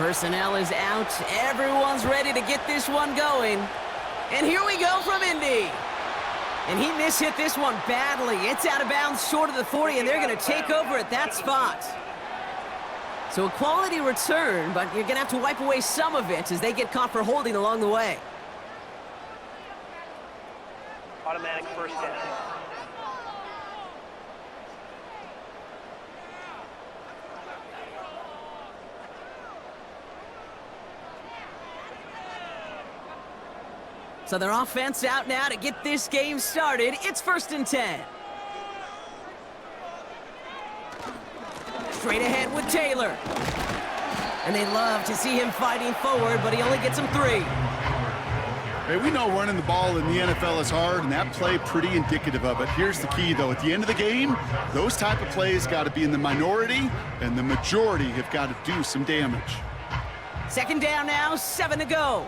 Personnel is out. Everyone's ready to get this one going. And here we go from Indy. And he mishit this one badly. It's out of bounds short of the 40, and they're going to take over at that spot. So a quality return, but you're going to have to wipe away some of it as they get caught for holding along the way. Automatic first down. So their offense out now to get this game started. It's 1st and 10. Straight ahead with Taylor. And they love to see him fighting forward, but he only gets him 3. Hey, we know running the ball in the NFL is hard, and that play pretty indicative of it. Here's the key, though. At the end of the game, those type of plays got to be in the minority, and the majority have got to do some damage. 2nd down now, 7 to go.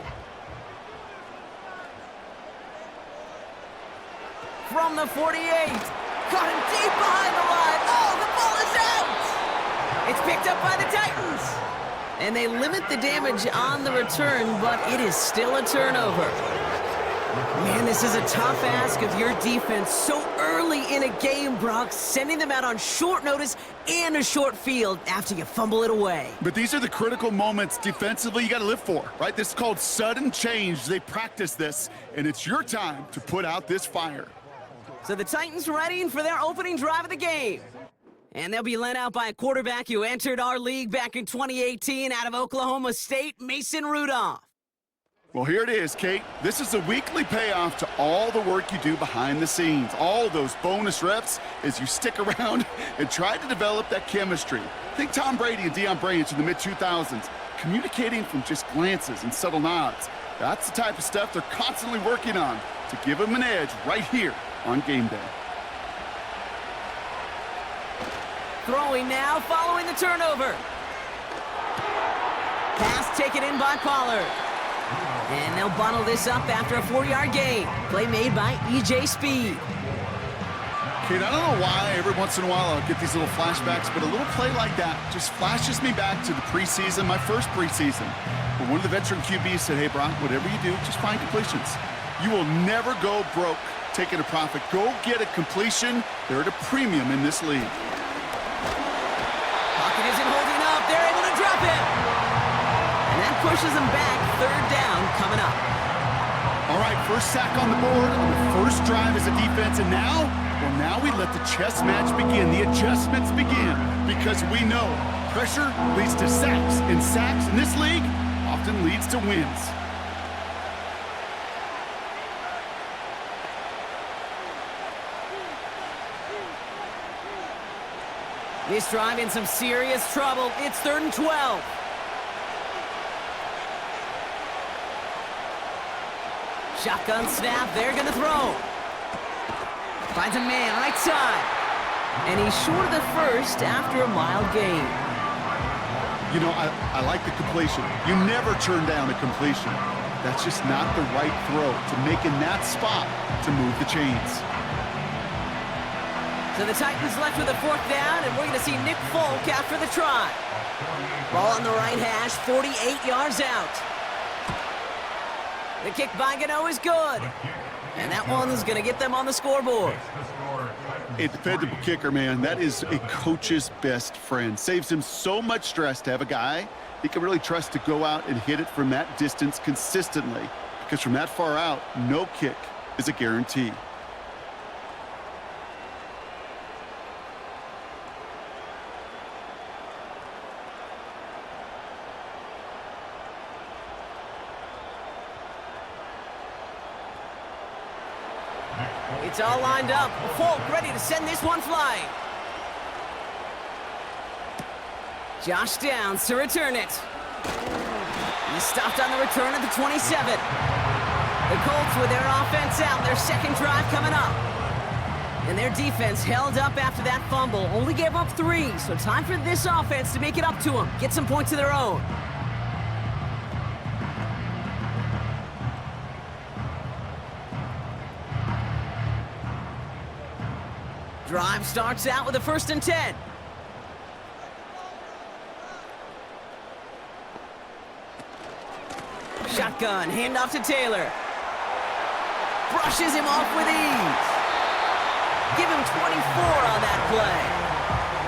From the 48. Caught him deep behind the line. Oh, the ball is out! It's picked up by the Titans. And they limit the damage on the return, but it is still a turnover. Man, this is a tough ask of your defense so early in a game, Brock, sending them out on short notice and a short field after you fumble it away. But these are the critical moments defensively you got to live for, right? This is called sudden change. They practice this, and it's your time to put out this fire. So the Titans readying for their opening drive of the game. And they'll be led out by a quarterback who entered our league back in 2018 out of Oklahoma State, Mason Rudolph. Well, here it is, Kate. This is a weekly payoff to all the work you do behind the scenes, all those bonus reps as you stick around and try to develop that chemistry. Think Tom Brady and Deion Branch in the mid-2000s, communicating from just glances and subtle nods. That's the type of stuff they're constantly working on to give them an edge right here on game day. Throwing now, following the turnover. Pass taken in by Pollard. And they'll bundle this up after a 4-yard gain. Play made by E.J. Speed. Kate, I don't know why every once in a while I'll get these little flashbacks, but a little play like that just flashes me back to the preseason, my first preseason. But one of the veteran QBs said, hey, Brock, whatever you do, just find completions. You will never go broke taking a profit. Go get a completion. They're at a premium in this league. Pocket isn't holding up. They're able to drop it. And that pushes them back. 3rd down coming up. All right, first sack on the board on the first drive as a defense. And now, well, now we let the chess match begin. The adjustments begin because we know pressure leads to sacks. And sacks in this league often leads to wins. This drive in some serious trouble. It's 3rd and 12. Shotgun snap. They're going to throw. Finds a man right side. And he's short of the first after a mild gain. You know, I like the completion. You never turn down a completion. That's just not the right throw to make in that spot to move the chains. So the Titans left with a 4th down, and we're going to see Nick Folk after the try. Ball on the right hash, 48 yards out. The kick by Gano is good. And that one's going to get them on the scoreboard. A dependable kicker, man. That is a coach's best friend. Saves him so much stress to have a guy he can really trust to go out and hit it from that distance consistently. Because from that far out, no kick is a guarantee. It's all lined up. Folk ready to send this one flying. Josh Downs to return it. He stopped on the return at the 27. The Colts with their offense out, their 2nd drive coming up. And their defense held up after that fumble. Only gave up 3, so time for this offense to make it up to them. Get some points of their own. Drive starts out with a 1st and 10. Shotgun, handoff to Taylor. Brushes him off with ease. Give him 24 on that play.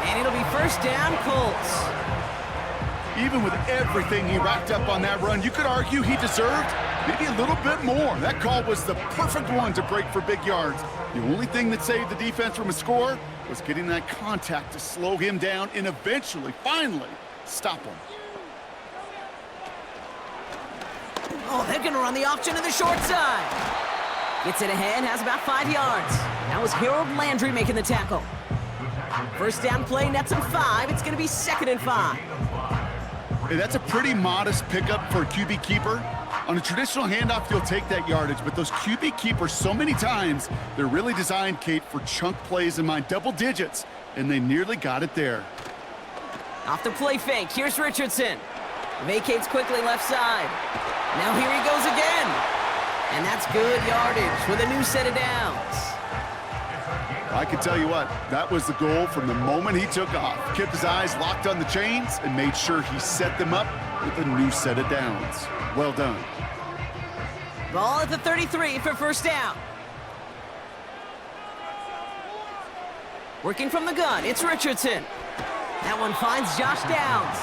And it'll be first down, Colts. Even with everything he racked up on that run, you could argue he deserved maybe a little bit more. That call was the perfect one to break for big yards. The only thing that saved the defense from a score was getting that contact to slow him down and eventually, finally, stop him. Oh, they're going to run the option to the short side. Gets it ahead, has about 5 yards. That was Harold Landry making the tackle. First down play, nets him 5. It's going to be 2nd and 5. Hey, that's a pretty modest pickup for a QB keeper. On a traditional handoff, you'll take that yardage, but those QB keepers, so many times, they're really designed, Kate, for chunk plays in mind, double digits, and they nearly got it there. Off the play fake, here's Richardson. Vacates quickly left side. Now here he goes again. And that's good yardage with a new set of downs. I can tell you what, that was the goal from the moment he took off. Kept his eyes locked on the chains and made sure he set them up with a new set of downs. Well done. Ball at the 33 for first down. Working from the gun, it's Richardson. That one finds Josh Downs.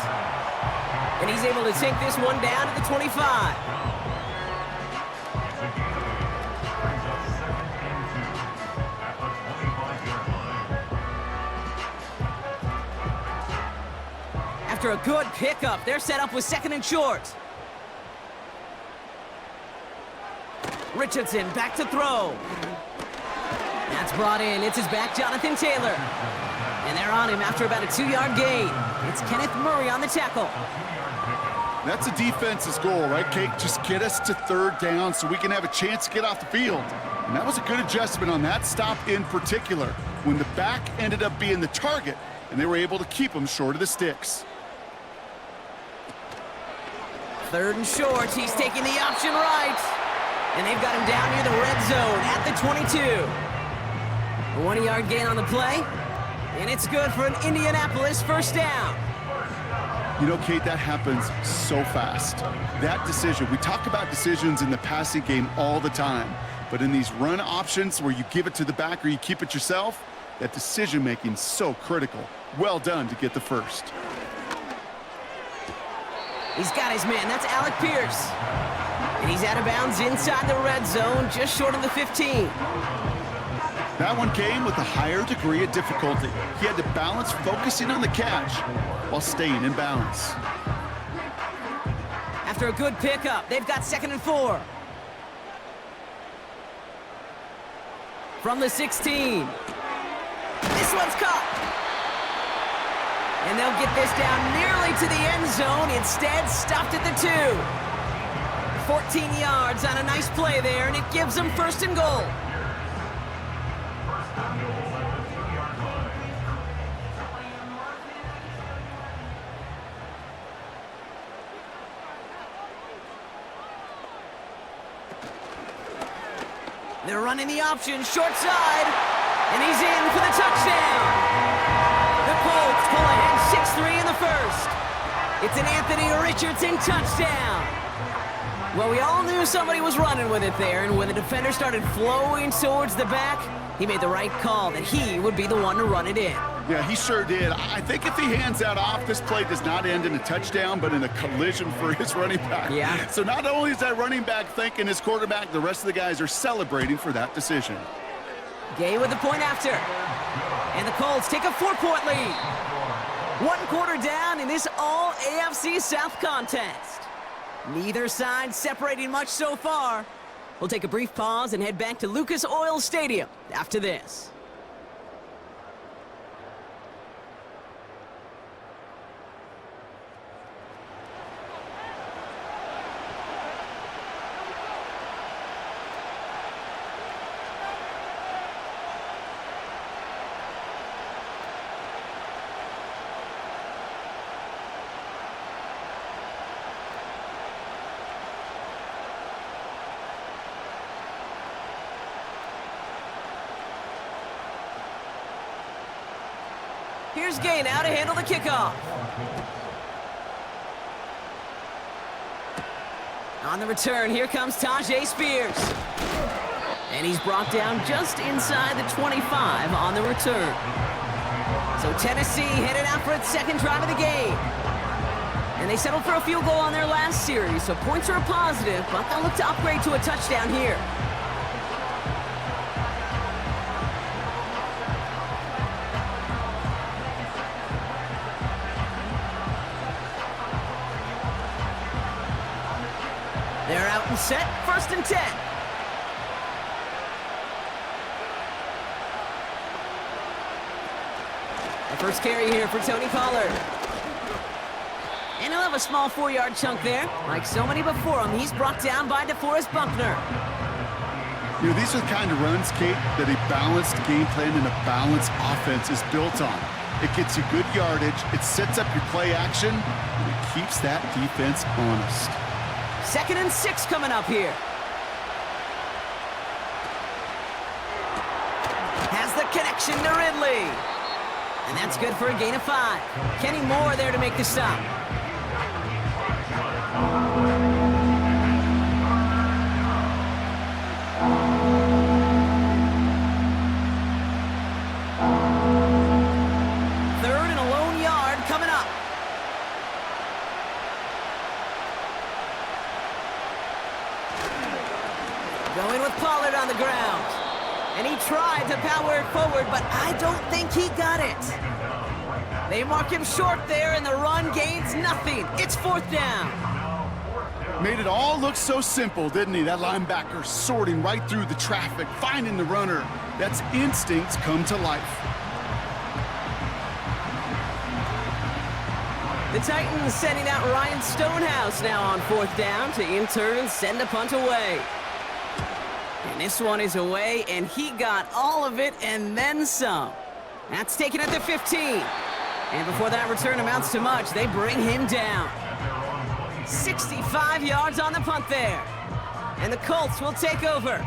And he's able to take this one down to the 25. After a good pickup, they're set up with 2nd and short. Richardson back to throw. That's brought in. It's his back, Jonathan Taylor. And they're on him after about a 2-yard gain. It's Kenneth Murray on the tackle. That's a defense's goal, right, Kate? Just get us to 3rd down so we can have a chance to get off the field. And that was a good adjustment on that stop in particular, when the back ended up being the target, and they were able to keep him short of the sticks. 3rd and short. He's taking the option right. And they've got him down near the red zone at the 22. A 1-yard gain on the play. And it's good for an Indianapolis first down. You know, Kate, that happens so fast. That decision, we talk about decisions in the passing game all the time. But in these run options where you give it to the back or you keep it yourself, that decision-making is so critical. Well done to get the first. He's got his man. That's Alec Pierce. And he's out of bounds inside the red zone, just short of the 15. That one came with a higher degree of difficulty. He had to balance focusing on the catch while staying in balance. After a good pickup, they've got 2nd and 4. From the 16. This one's caught. And they'll get this down nearly to the end zone. Instead, stopped at the 2. 14 yards on a nice play there, and it gives them 1st and goal. They're running the option, short side, and he's in for the touchdown. The Colts pull ahead 6-3 in the first. It's an Anthony Richardson touchdown. Well, we all knew somebody was running with it there, and when the defender started flowing towards the back, he made the right call that he would be the one to run it in. Yeah, he sure did. I think if he hands that off, this play does not end in a touchdown, but in a collision for his running back. Yeah. So not only is that running back thanking his quarterback, the rest of the guys are celebrating for that decision. Gay with the point after. And the Colts take a 4-point lead. 1 quarter down in this all-AFC South contest. Neither side separating much so far. We'll take a brief pause and head back to Lucas Oil Stadium after this. Here's Gay now to handle the kickoff. On the return, here comes Tajay Spears. And he's brought down just inside the 25 on the return. So Tennessee headed out for its second drive of the game. And they settled for a field goal on their last series, so points are a positive, but they'll look to upgrade to a touchdown here. They're out and set, 1st and 10. The first carry here for Tony Pollard. And he'll have a small 4-yard chunk there. Like so many before him, he's brought down by DeForest Buckner. You know, these are the kind of runs, Kate, that a balanced game plan and a balanced offense is built on. It gets you good yardage, it sets up your play action, and it keeps that defense honest. 2nd and 6 coming up here. Has the connection to Ridley. And that's good for a gain of 5. Kenny Moore there to make the stop. Third and a lone yard coming up. Going with Pollard on the ground. And he tried to power it forward, but I don't think he got it. They mark him short there, and the run gains nothing. It's 4th down. Made it all look so simple, didn't he? That linebacker sorting right through the traffic, finding the runner. That's instincts come to life. The Titans sending out Ryan Stonehouse now on 4th down to in turn send a punt away. And this one is away, and he got all of it and then some. That's taken at the 15. And before that return amounts to much, they bring him down. 65 yards on the punt there. And the Colts will take over.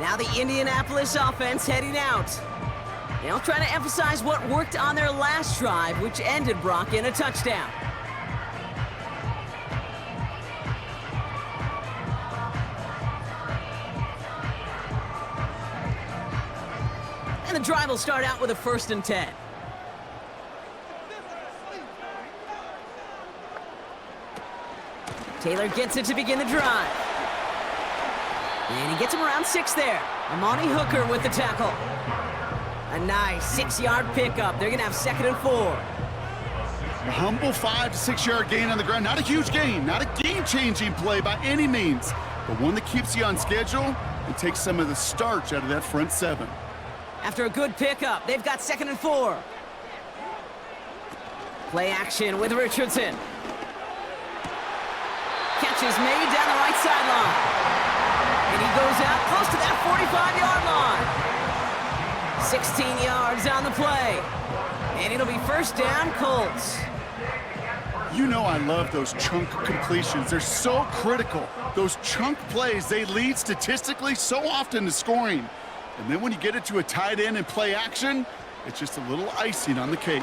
Now the Indianapolis offense heading out. They'll try to emphasize what worked on their last drive, which ended Brock in a touchdown. And the drive will start out with a 1st and 10. Taylor gets it to begin the drive. And he gets him around 6 there. Amani Hooker with the tackle. A nice 6-yard pickup. They're going to have 2nd and 4. A humble 5 to 6 yard gain on the ground. Not a huge gain, not a game-changing play by any means, but one that keeps you on schedule and takes some of the starch out of that front 7. After a good pickup, they've got 2nd and 4. Play action with Richardson. Catch is made down the right sideline. And he goes out close to that 45-yard line. 16 yards on the play. And it'll be 1st down, Colts. You know I love those chunk completions. They're so critical. Those chunk plays, they lead statistically so often to scoring. And then when you get it to a tight end and play action, it's just a little icing on the cake.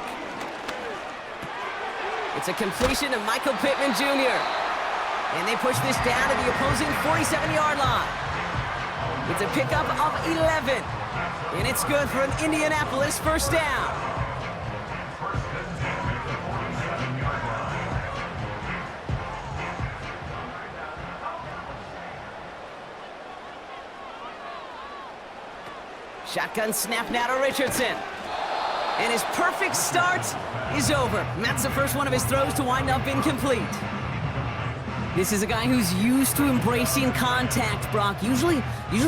It's a completion to Michael Pittman Jr. And they push this down to the opposing 47-yard line. It's a pickup of 11. And it's good for an Indianapolis 1st down. Shotgun snap now to Richardson. And his perfect start is over. And that's the first one of his throws to wind up incomplete. This is a guy who's used to embracing contact, Brock. Usually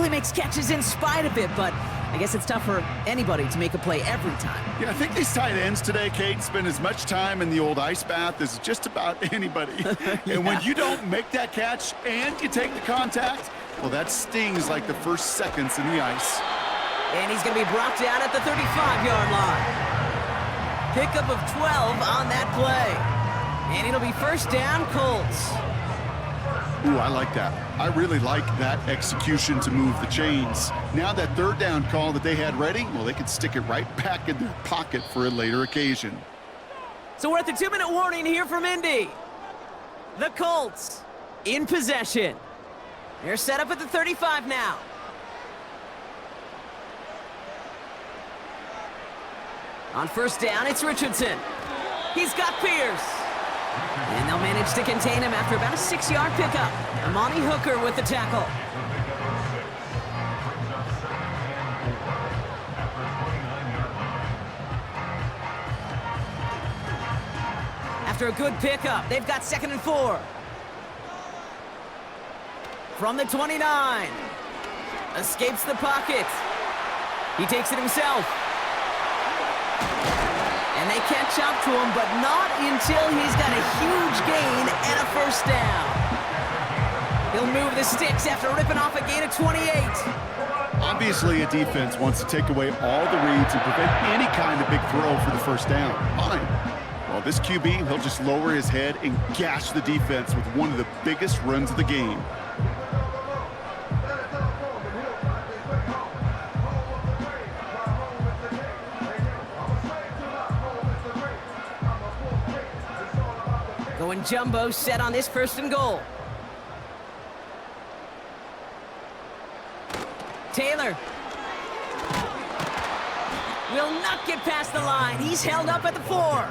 makes catches in spite of it, but I guess it's tough for anybody to make a play every time. Yeah, I think these tight ends today, Kate, spend as much time in the old ice bath as just about anybody. Yeah. And when you don't make that catch and you take the contact, well, that stings like the first seconds in the ice. And he's going to be brought down at the 35-yard line. Pickup of 12 on that play. And it'll be 1st down, Colts. Ooh, I like that. I really like that execution to move the chains. Now that 3rd down call that they had ready, well, they could stick it right back in their pocket for a later occasion. So we're at the 2-minute warning here from Indy. The Colts in possession. They're set up at the 35 now. On first down, it's Richardson. He's got Pierce. And they'll manage to contain him after about a 6-yard pickup. Amani Hooker with the tackle. After a good pickup, they've got 2nd and 4. From the 29. Escapes the pocket. He takes it himself. And they catch up to him, but not until he's got a huge gain and a first down. He'll move the sticks after ripping off a gain of 28. Obviously, a defense wants to take away all the reads and prevent any kind of big throw for the first down. Fine. Well, this QB, he'll just lower his head and gash the defense with one of the biggest runs of the game. Going jumbo set on this 1st and goal. Taylor will not get past the line. He's held up at the 4.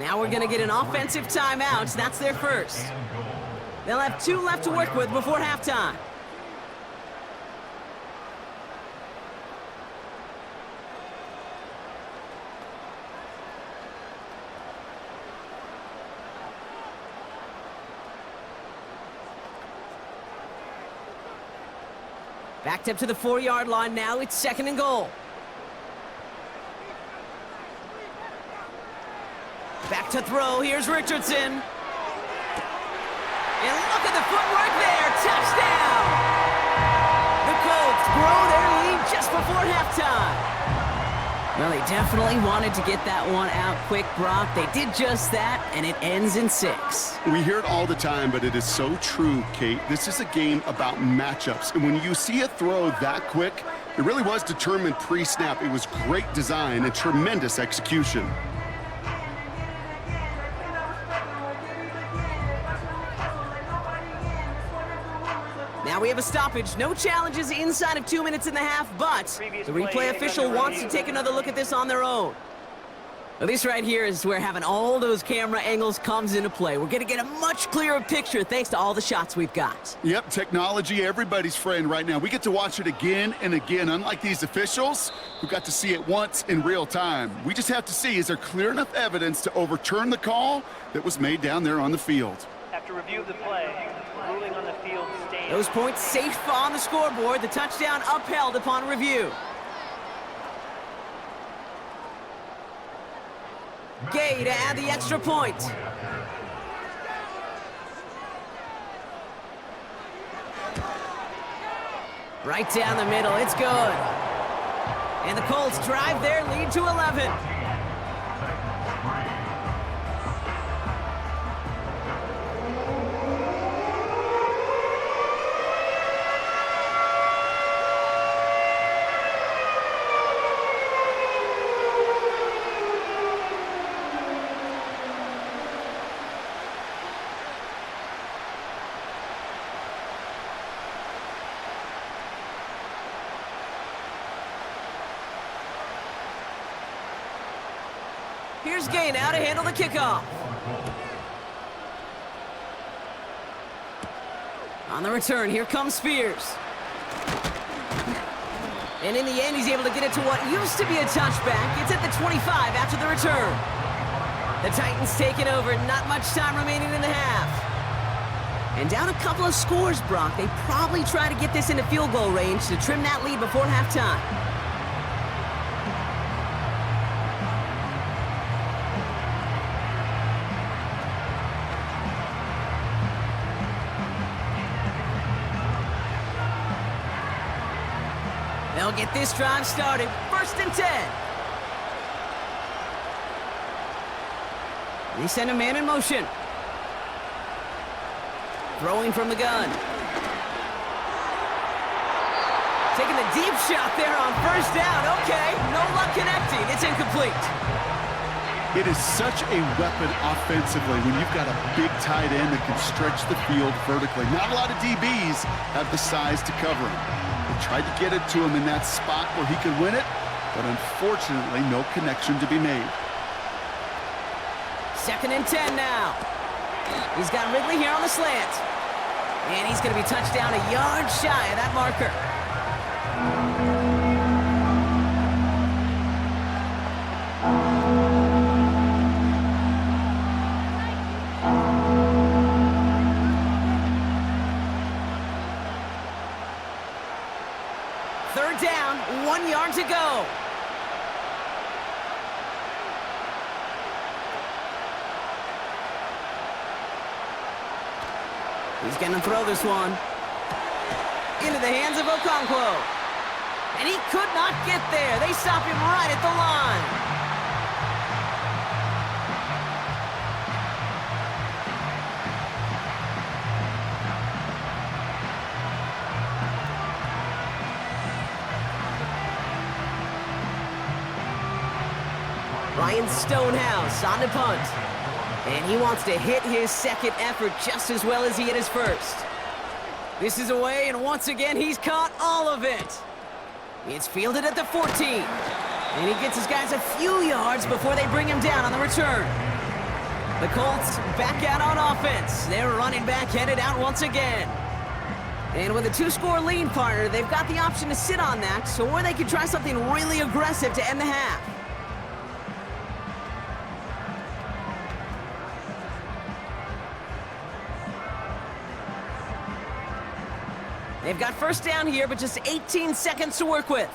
Now we're going to get an offensive timeout. That's their first. They'll have 2 left to work with before halftime. Backed up to the 4-yard line now. It's 2nd and goal. Back to throw. Here's Richardson. And look at the footwork there. Touchdown! The Colts grow their lead just before halftime. Well, they definitely wanted to get that one out quick, Brock. They did just that, and it ends in 6. We hear it all the time, but it is so true, Kate. This is a game about matchups, and when you see a throw that quick, it really was determined pre-snap. It was great design and tremendous execution. Now we have a stoppage. No challenges inside of 2 minutes and a half, but the replay official wants to take another look at this on their own. Well, this right here is where having all those camera angles comes into play. We're going to get a much clearer picture thanks to all the shots we've got. Yep, technology, everybody's friend right now. We get to watch it again and again. Unlike these officials, who got to see it once in real time. We just have to see, is there clear enough evidence to overturn the call that was made down there on the field? After review of the play, ruling on the field stands. Those points safe on the scoreboard. The touchdown upheld upon review. Gay to add the extra point. Right down the middle, it's good. And the Colts drive their lead to 11. Here's Gay now to handle the kickoff. On the return, here comes Spears. And in the end, he's able to get it to what used to be a touchback. It's at the 25 after the return. The Titans taking over, not much time remaining in the half. And down a couple of scores, Brock. They probably try to get this into field goal range to trim that lead before halftime. They'll get this drive started. 1st and 10. They send a man in motion. Throwing from the gun. Taking the deep shot there on 1st down. Okay, no luck connecting. It's incomplete. It is such a weapon offensively when you've got a big tight end that can stretch the field vertically. Not a lot of DBs have the size to cover him. They tried to get it to him in that spot where he could win it, but unfortunately, no connection to be made. 2nd and 10 now. He's got Ridley here on the slant. And he's going to be touched down a yard shy of that marker. Third down, 1 yard to go. He's going to throw this one into the hands of Okonkwo. And he could not get there. They stop him right at the line. Ryan Stonehouse on the punt. And he wants to hit his second effort just as well as he hit his first. This is away, and once again, he's caught all of it. It's fielded at the 14. And he gets his guys a few yards before they bring him down on the return. The Colts back out on offense. Their running back headed out once again. And with a 2-score lead, partner, they've got the option to sit on that, or they could try something really aggressive to end the half. They've got first down here, but just 18 seconds to work with.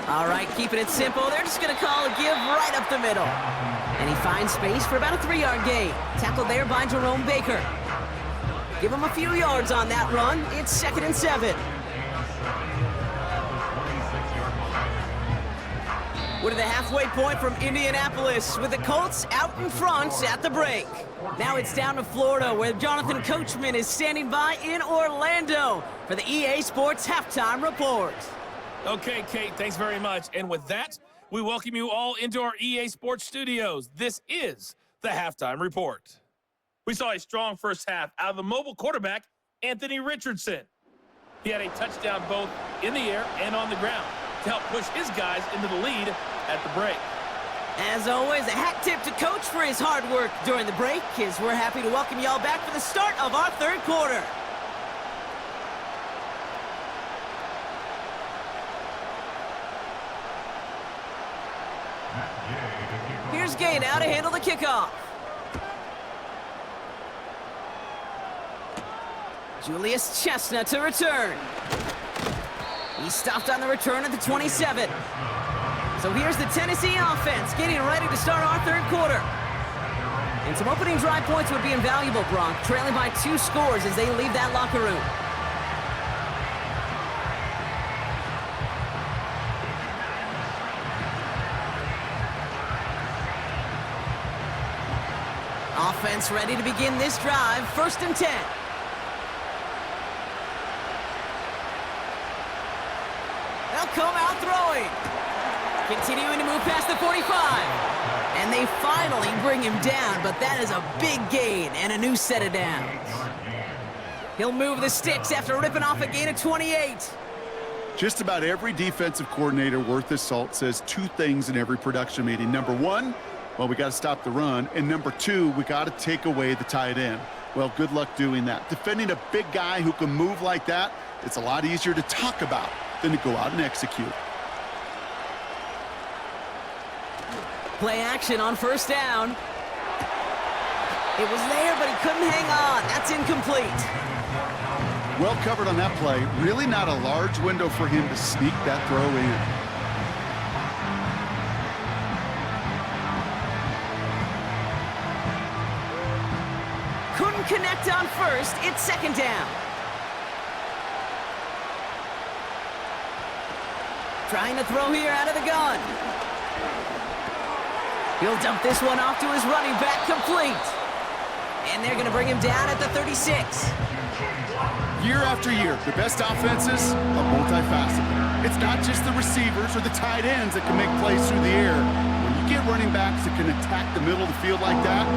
All right, keeping it simple. They're just going to call a give right up the middle. And he finds space for about a 3-yard gain. Tackled there by Jerome Baker. Give him a few yards on that run. It's 2nd and 7. We're to the halfway point from Indianapolis with the Colts out in front at the break. Now it's down to Florida, where Jonathan Coachman is standing by in Orlando for the EA Sports Halftime Report. Okay, Kate, thanks very much. And with that, we welcome you all into our EA Sports studios. This is the Halftime Report. We saw a strong first half out of the mobile quarterback, Anthony Richardson. He had a touchdown both in the air and on the ground to help push his guys into the lead at the break. As always, a hat tip to Coach for his hard work during the break, as we're happy to welcome y'all back for the start of our third quarter. Here's Gay now to handle the kickoff. Julius Chestnut to return. He stopped on the return at the 27. So here's the Tennessee offense getting ready to start our third quarter. And some opening drive points would be invaluable, Bronk, trailing by 2 scores as they leave that locker room. Offense ready to begin this drive, 1st and 10. They'll come out throwing. Continuing to move past the 45. And they finally bring him down, but that is a big gain and a new set of downs. He'll move the sticks after ripping off a gain of 28. Just about every defensive coordinator worth his salt says 2 things in every production meeting. Number 1, well, we got to stop the run. And number 2, we got to take away the tight end. Well, good luck doing that. Defending a big guy who can move like that, it's a lot easier to talk about than to go out and execute. Play action on 1st down. It was there, but he couldn't hang on. That's incomplete. Well covered on that play. Really not a large window for him to sneak that throw in. Couldn't connect on 1st. It's 2nd down. Trying to throw here out of the gun. He'll dump this one off to his running back, complete. And they're going to bring him down at the 36. Year after year, the best offenses are multifaceted. It's not just the receivers or the tight ends that can make plays through the air. When you get running backs that can attack the middle of the field like that,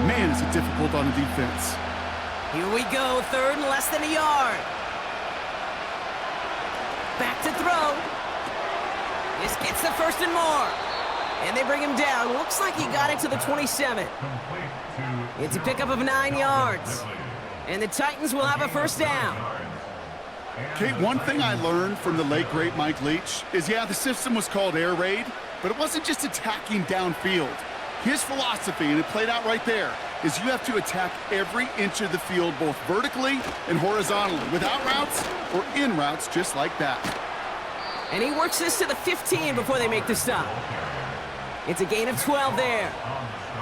man, is it difficult on the defense. Here we go, third and less than a yard. Back to throw. This gets the first and more. And they bring him down. Looks like he got it to the 27. It's a pickup of 9 yards. And the Titans will have a first down. Kate, one thing I learned from the late, great Mike Leach is, yeah, the system was called air raid, but it wasn't just attacking downfield. His philosophy, and it played out right there, is you have to attack every inch of the field, both vertically and horizontally, without routes or in routes, just like that. And he works this to the 15 before they make the stop. It's a gain of 12 there.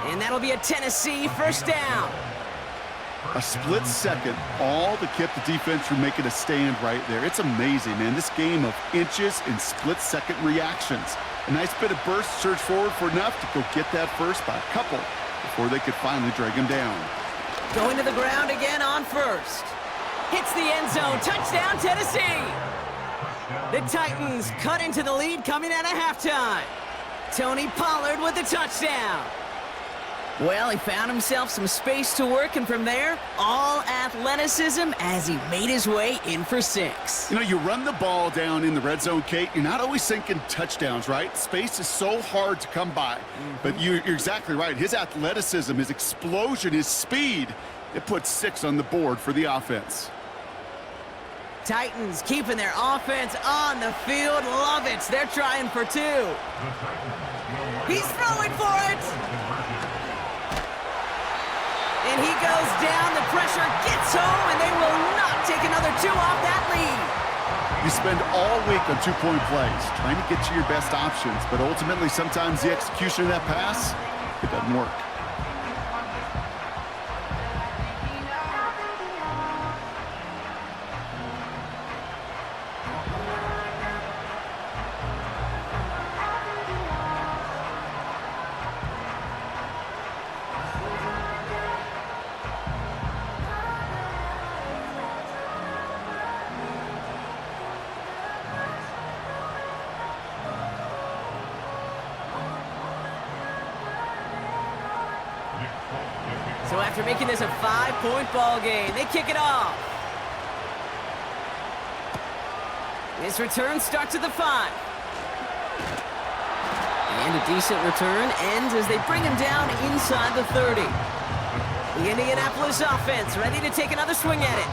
And that'll be a Tennessee first down. A split second, all to keep the defense from making a stand right there. It's amazing, man. This game of inches and split-second reactions. A nice bit of burst, surge forward for enough to go get that first by a couple before they could finally drag him down. Going to the ground again on first. Hits the end zone. Touchdown, Tennessee. The Titans cut into the lead coming out of halftime. Tony Pollard with the touchdown. Well, he found himself some space to work, and from there, all athleticism as he made his way in for 6. You know, you run the ball down in the red zone, Kate, you're not always thinking touchdowns, right? Space is so hard to come by. But you're exactly right. His athleticism, his explosion, his speed, it puts 6 on the board for the offense. Titans keeping their offense on the field. Love it. They're trying for 2. He's throwing for it. And he goes down, the pressure gets home, and they will not take another 2 off that lead. You spend all week on 2-point plays, trying to get to your best options, but ultimately sometimes the execution of that pass, it doesn't work. So after making this a 5-point ball game, they kick it off. This return starts at the 5. And a decent return ends as they bring him down inside the 30. The Indianapolis offense ready to take another swing at it.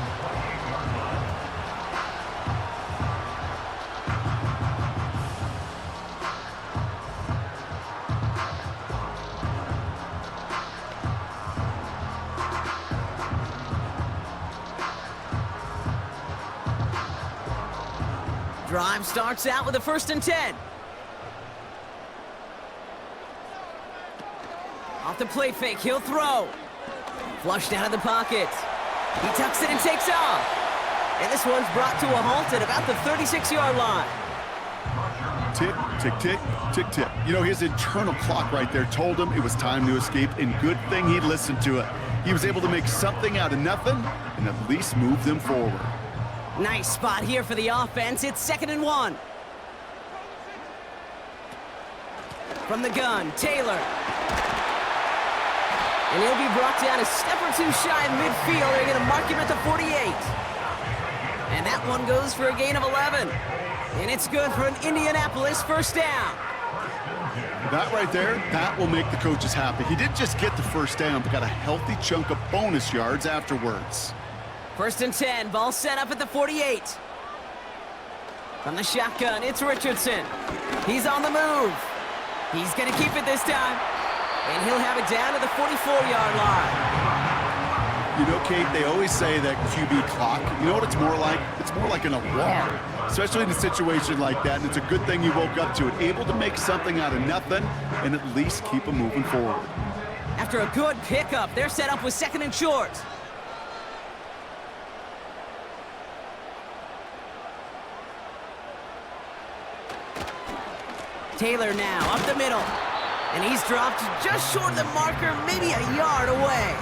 Drive starts out with a 1st and 10. Off the play fake, he'll throw. Flushed out of the pocket. He tucks it and takes off. And this one's brought to a halt at about the 36-yard line. Tick, tick, tick, tick, tick. You know, his internal clock right there told him it was time to escape, and good thing he listened to it. He was able to make something out of nothing and at least move them forward. Nice spot here for the offense. It's 2nd and 1. From the gun, Taylor. And he'll be brought down a step or 2 shy of midfield. They're going to mark him at the 48. And that one goes for a gain of 11. And it's good for an Indianapolis first down. That right there, that will make the coaches happy. He didn't just get the first down, but got a healthy chunk of bonus yards afterwards. 1st and 10, ball set up at the 48. From the shotgun, it's Richardson. He's on the move. He's going to keep it this time. And he'll have it down to the 44-yard line. You know, Kate, they always say that QB clock, you know what it's more like? It's more like an alarm, especially in a situation like that. And it's a good thing you woke up to it, able to make something out of nothing and at least keep them moving forward. After a good pickup, they're set up with 2nd and short. Taylor now up the middle. And he's dropped just short of the marker, maybe a yard away.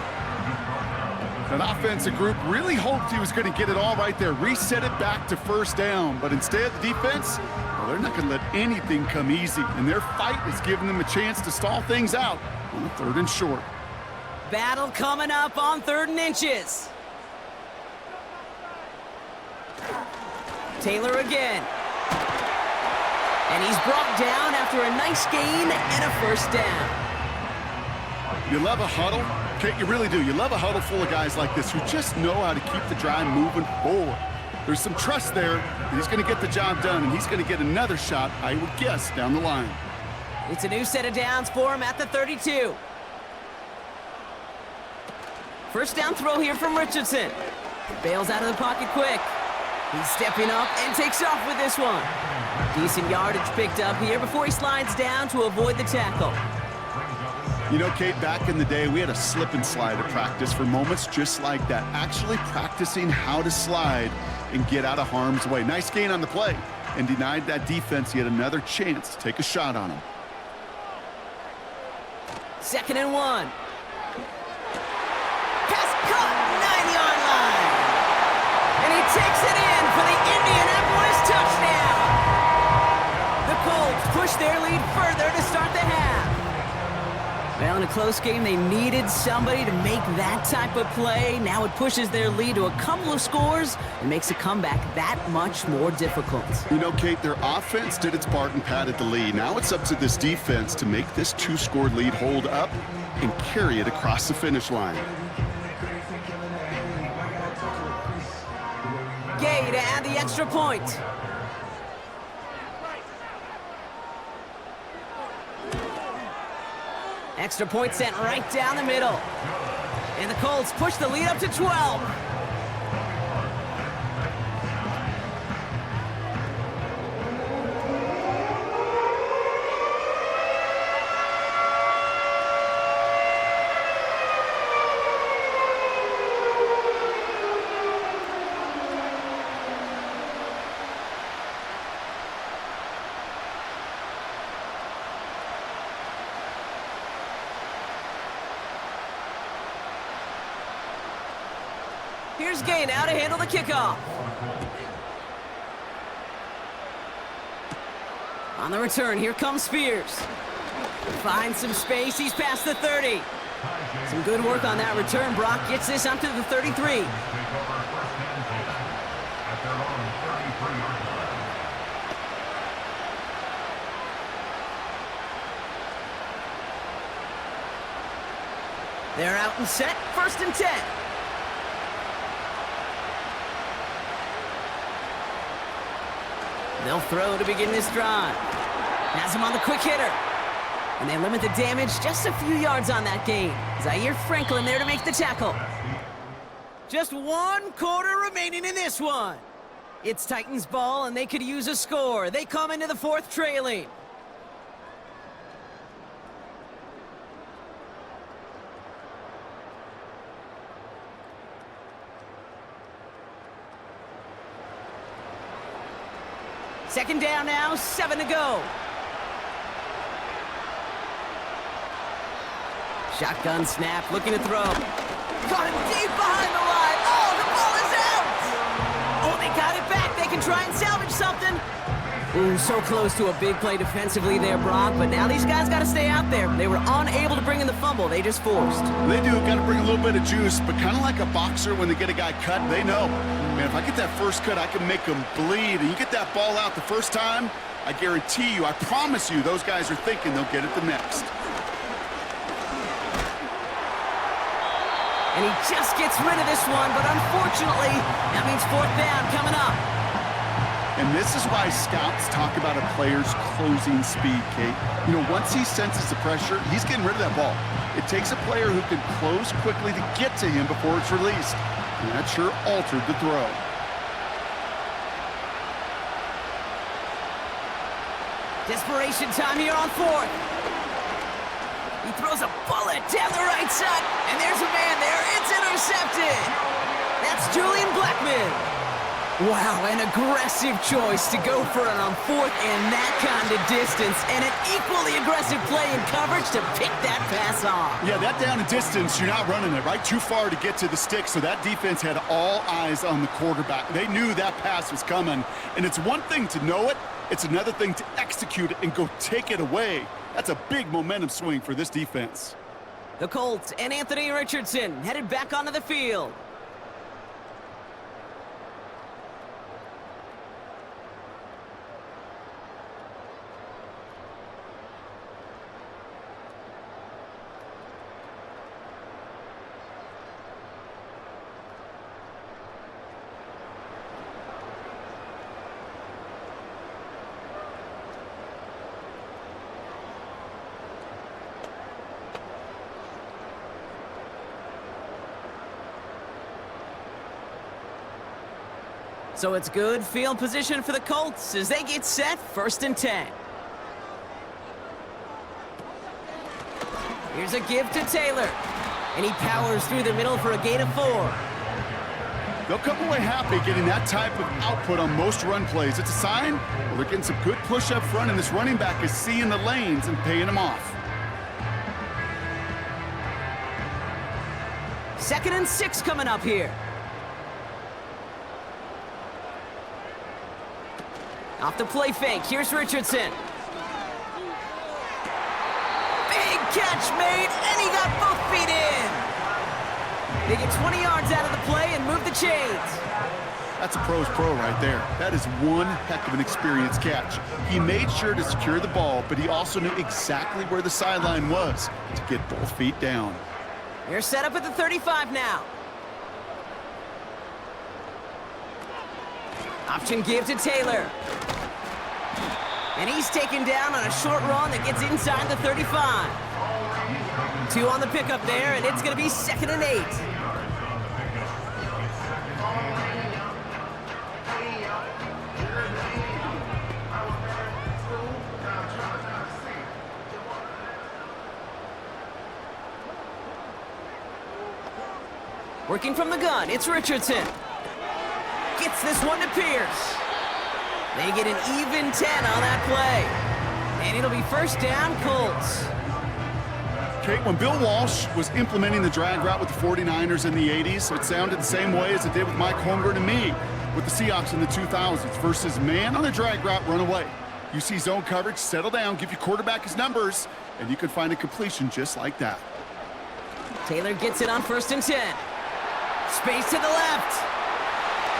That offensive group really hoped he was going to get it all right there, reset it back to first down. But instead, the defense, well, they're not going to let anything come easy. And their fight is giving them a chance to stall things out on a 3rd and short. Battle coming up on 3rd and inches. Taylor again. And he's brought down after a nice gain and a first down. You love a huddle. Kate, you really do. You love a huddle full of guys like this who just know how to keep the drive moving forward. There's some trust there that he's going to get the job done, and he's going to get another shot, I would guess, down the line. It's a new set of downs for him at the 32. First down throw here from Richardson. Bails out of the pocket quick. He's stepping up and takes off with this one. Decent yardage picked up here before he slides down to avoid the tackle. You know, Kate, back in the day, we had a slip and slide at practice for moments just like that. Actually practicing how to slide and get out of harm's way. Nice gain on the play, and denied that defense yet another chance to take a shot on him. 2nd and 1. Pass caught, 9-yard line. And he takes it in for the Indianapolis touchdown. The Colts push their lead further to start the half. Well, in a close game, they needed somebody to make that type of play. Now it pushes their lead to a couple of scores and makes a comeback that much more difficult. You know, Kate, their offense did its part and padded the lead. Now it's up to this defense to make this 2-score lead hold up and carry it across the finish line. Gay to add the extra point. Extra point sent right down the middle. And the Colts push the lead up to 12. Here's Gay now to handle the kickoff. On the return, here comes Spears. Finds some space, he's past the 30. Some good work on that return. Brock gets this up to the 33. They're out and set, 1st and 10. They'll throw to begin this drive. Has him on the quick hitter. And they limit the damage just a few yards on that gain. Zaire Franklin there to make the tackle. Just 1 quarter remaining in this one. It's Titans ball, and they could use a score. They come into the 4th trailing. Second down now, 7 to go. Shotgun snap, looking to throw. Caught him deep behind the line. Oh, the ball is out! Oh, they got it back. They can try and salvage something. Ooh, so close to a big play defensively there, Brock, but now these guys got to stay out there. They were unable to bring in the fumble. They just forced. They do. Got to bring a little bit of juice, but kind of like a boxer when they get a guy cut, they know. Man, if I get that first cut, I can make them bleed. And you get that ball out the first time, I guarantee you, I promise you, those guys are thinking they'll get it the next. And he just gets rid of this one, but unfortunately, that means 4th down coming up. And this is why scouts talk about a player's closing speed, Kate. You know, once he senses the pressure, he's getting rid of that ball. It takes a player who can close quickly to get to him before it's released. And that sure altered the throw. Desperation time here on 4th. He throws a bullet down the right side, and there's a man there. It's intercepted. That's Julian Blackman. Wow, an aggressive choice to go for it on 4th and that kind of distance, and an equally aggressive play in coverage to pick that pass off. Yeah, that down and distance, you're not running it, right? Too far to get to the stick, so that defense had all eyes on the quarterback. They knew that pass was coming, and it's one thing to know it, it's another thing to execute it and go take it away. That's a big momentum swing for this defense. The Colts and Anthony Richardson headed back onto the field. So it's good field position for the Colts as they get set 1st and 10. Here's a give to Taylor. And he powers through the middle for a gain of 4. They'll come away happy getting that type of output on most run plays. It's a sign, well, they're getting some good push up front, and this running back is seeing the lanes and paying them off. 2nd and 6 coming up here. Off the play fake, here's Richardson. Big catch made, and he got both feet in. They get 20 yards out of the play and move the chains. That's a pro's pro right there. That is one heck of an experienced catch. He made sure to secure the ball, but he also knew exactly where the sideline was to get both feet down. They're set up at the 35 now. Option give to Taylor. And he's taken down on a short run that gets inside the 35. 2 on the pickup there, and it's going to be 2nd and 8. Working from the gun, it's Richardson. Gets this one to Pierce. They get an even 10 on that play. And it'll be 1st down, Colts. Kate, when Bill Walsh was implementing the drag route with the 49ers in the 80s, it sounded the same way as it did with Mike Holmgren and me with the Seahawks in the 2000s versus man on a drag route, run away. You see zone coverage, settle down, give your quarterback his numbers, and you can find a completion just like that. Taylor gets it on 1st and 10. Space to the left.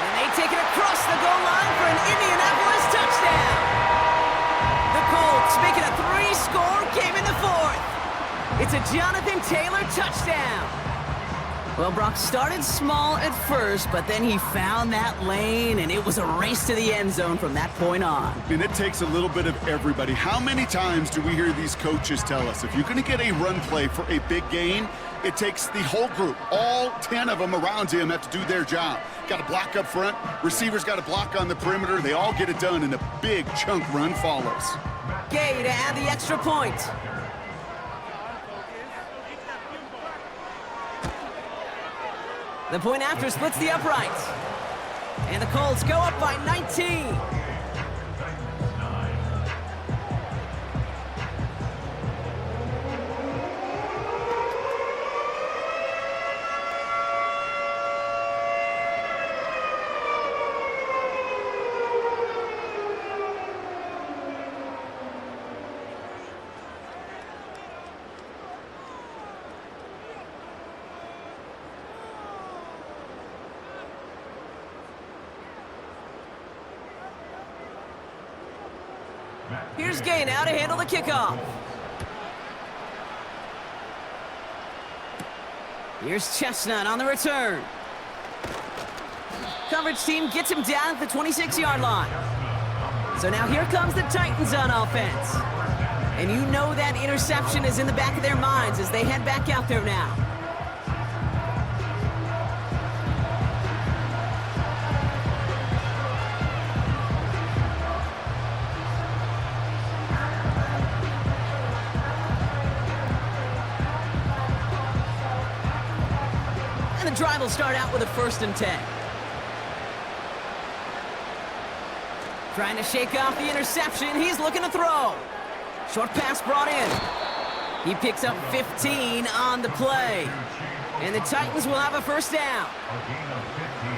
And they take it across the goal line for an Indianapolis touchdown. The Colts make it a 3-score game in the 4th. It's a Jonathan Taylor touchdown. Well, Brock started small at first, but then he found that lane, and it was a race to the end zone from that point on. And it takes a little bit of everybody. How many times do we hear these coaches tell us, if you're going to get a run play for a big gain, it takes the whole group, all 10 of them around him have to do their job. Got to block up front, receivers got to block on the perimeter. They all get it done, and a big chunk run follows. Gay to add the extra point. The point after splits the uprights. And the Colts go up by 19. Here's Gay now to handle the kickoff. Here's Chestnut on the return. Coverage team gets him down at the 26-yard line. So now here comes the Titans on offense. And you know that interception is in the back of their minds as they head back out there now. And the drive will start out with a 1st and 10. Trying to shake off the interception. He's looking to throw. Short pass brought in. He picks up 15 on the play. And the Titans will have a first down.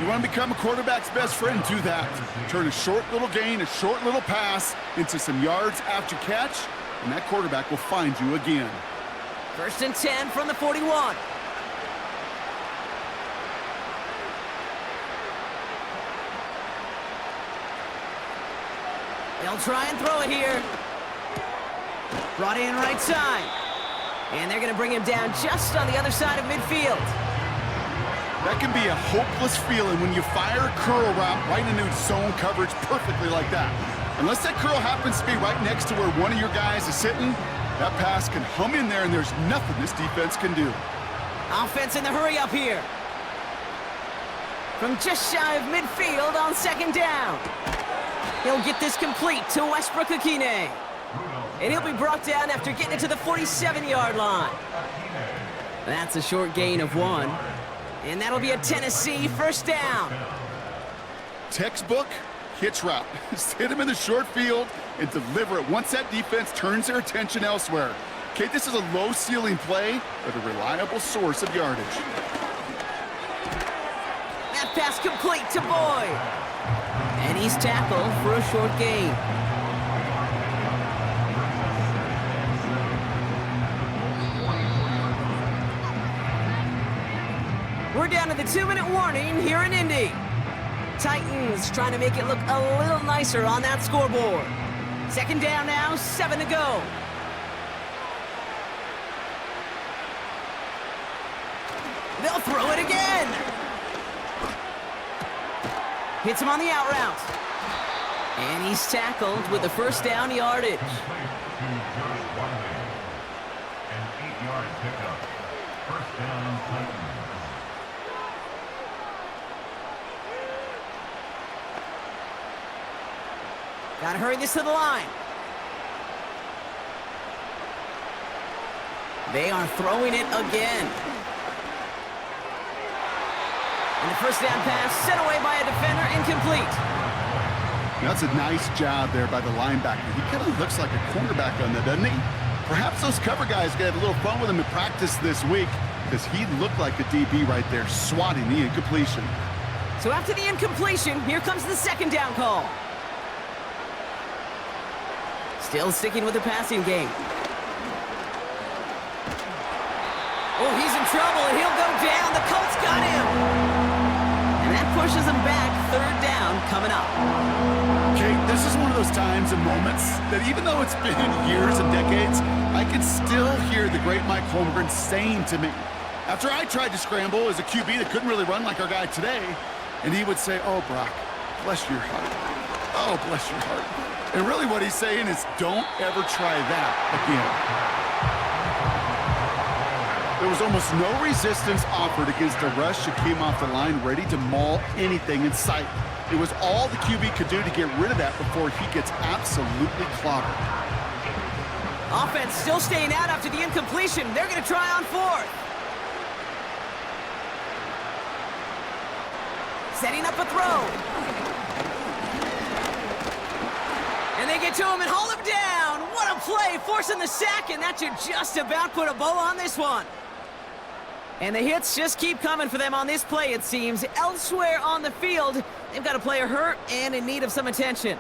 You want to become a quarterback's best friend, do that. Turn a short little gain, a short little pass into some yards after catch, and that quarterback will find you again. First and 10 from the 41. They'll try and throw it here. Brought in right side. And they're going to bring him down just on the other side of midfield. That can be a hopeless feeling when you fire a curl route right into zone coverage perfectly like that. Unless that curl happens to be right next to where one of your guys is sitting, that pass can hum in there and there's nothing this defense can do. Offense in the hurry up here. From just shy of midfield on second down. He'll get this complete to Westbrook-Akine. And he'll be brought down after getting it to the 47-yard line. That's a short gain of 1. And that'll be a Tennessee first down. Textbook hitch route. Just hit him in the short field and deliver it once that defense turns their attention elsewhere. Okay, this is a low-ceiling play, but a reliable source of yardage. That pass complete to Boyd. And he's tackled for a short gain. We're down to the 2-minute warning here in Indy. Titans trying to make it look a little nicer on that scoreboard. Second down now, 7 to go. They'll throw it again. Hits him on the out route. And he's tackled with the first down yardage. An 8-yard pickup. First down, Titans. Gotta hurry this to the line. They are throwing it again. And the first down pass sent away by a defender, incomplete. That's a nice job there by the linebacker. He kind of looks like a cornerback on that, doesn't he? Perhaps those cover guys can have a little fun with him in practice this week because he looked like a DB right there, swatting the incompletion. So after the incompletion, here comes the second down call. Still sticking with the passing game. Oh, he's in trouble, and he'll go down. The Colts got him. And that pushes him back. Third down coming up. Kate, this is one of those times and moments that even though it's been years and decades, I can still hear the great Mike Holmgren saying to me, after I tried to scramble as a QB that couldn't really run like our guy today, and he would say, "Oh, Brock, bless your heart. Oh, bless your heart." And really what he's saying is, don't ever try that again. There was almost no resistance offered against a rush that came off the line ready to maul anything in sight. It was all the QB could do to get rid of that before he gets absolutely clobbered. Offense still staying out after the incompletion. They're going to try on fourth. Setting up a throw. And they get to him and haul him down. What a play, forcing the sack, and that should just about put a bow on this one. And the hits just keep coming for them on this play, it seems. Elsewhere on the field, they've got a player hurt and in need of some attention.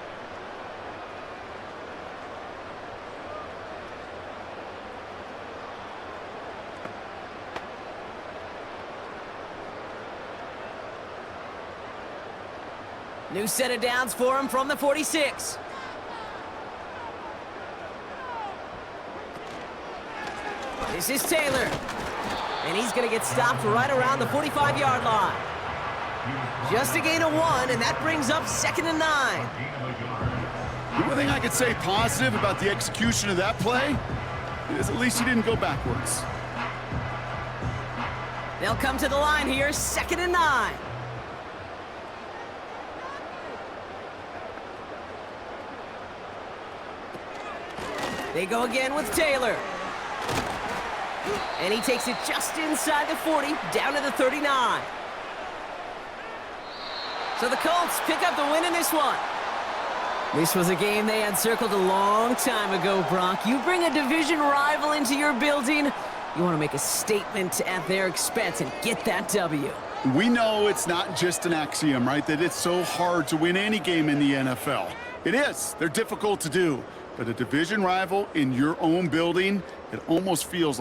New set of downs for him from the 46. This is Taylor. And he's going to get stopped right around the 45-yard line. Just a gain of 1, and that brings up 2nd and 9. The only thing I could say positive about the execution of that play is at least he didn't go backwards. They'll come to the line here, 2nd and 9. They go again with Taylor. And he takes it just inside the 40, down to the 39. So the Colts pick up the win in this one. This was a game they had circled a long time ago, Brock. You bring a division rival into your building, you want to make a statement at their expense and get that W. We know it's not just an axiom, right, that it's so hard to win any game in the NFL. It is. They're difficult to do. But a division rival in your own building, it almost feels like